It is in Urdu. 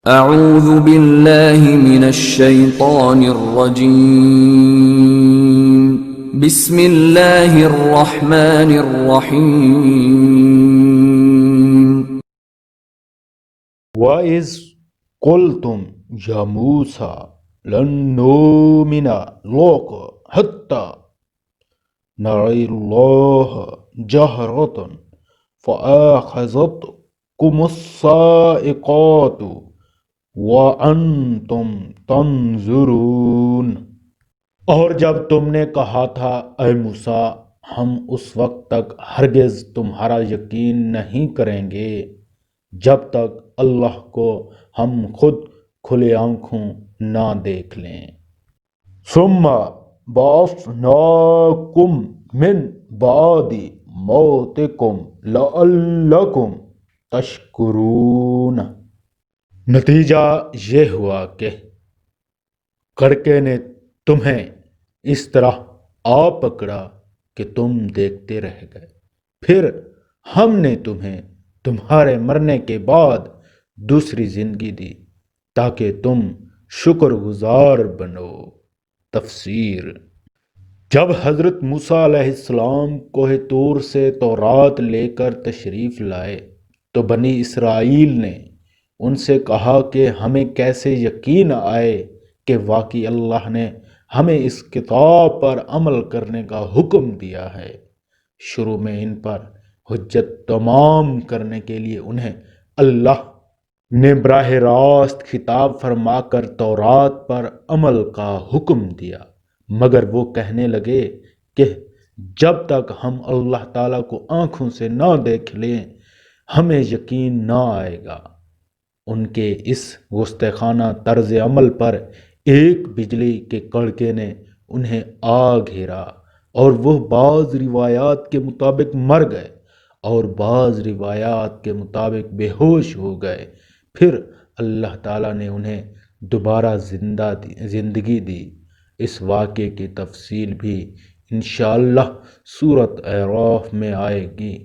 اعوذ باللہ من الشیطان الرجیم بسم اللہ الرحمن الرحیم وَإِذْ قُلْتُمْ يَا مُوسَى لَن نُؤْمِنَ لَكَ حَتَّى نَرَيَ اللَّهَ جَهْرَةً فَأَخَذَتْكُمُ الصَّاعِقَةُ وَأَنْتُمْ تَنْظُرُونَ۔ اور جب تم نے کہا تھا اے موسیٰ ہم اس وقت تک ہرگز تمہارا یقین نہیں کریں گے جب تک اللہ کو ہم خود کھلے آنکھوں نہ دیکھ لیں۔ ثم بعثناکم من بعد موتکم لعلکم تشکرون۔ نتیجہ یہ ہوا کہ کڑکے نے تمہیں اس طرح آ پکڑا کہ تم دیکھتے رہ گئے، پھر ہم نے تمہیں تمہارے مرنے کے بعد دوسری زندگی دی تاکہ تم شکر گزار بنو۔ تفسیر: جب حضرت موسیٰ علیہ السلام کوہ طور سے تورات لے کر تشریف لائے تو بنی اسرائیل نے ان سے کہا کہ ہمیں کیسے یقین آئے کہ واقعی اللہ نے ہمیں اس کتاب پر عمل کرنے کا حکم دیا ہے۔ شروع میں ان پر حجت تمام کرنے کے لیے انہیں اللہ نے براہ راست خطاب فرما کر تورات پر عمل کا حکم دیا، مگر وہ کہنے لگے کہ جب تک ہم اللہ تعالیٰ کو آنکھوں سے نہ دیکھ لیں ہمیں یقین نہ آئے گا۔ ان کے اس گستاخانہ طرز عمل پر ایک بجلی کے کڑکے نے انہیں آ گھیرا اور وہ بعض روایات کے مطابق مر گئے اور بعض روایات کے مطابق بے ہوش ہو گئے۔ پھر اللہ تعالیٰ نے انہیں دوبارہ زندگی دی۔ اس واقعے کی تفصیل بھی انشاءاللہ سورۃ اعراف میں آئے گی۔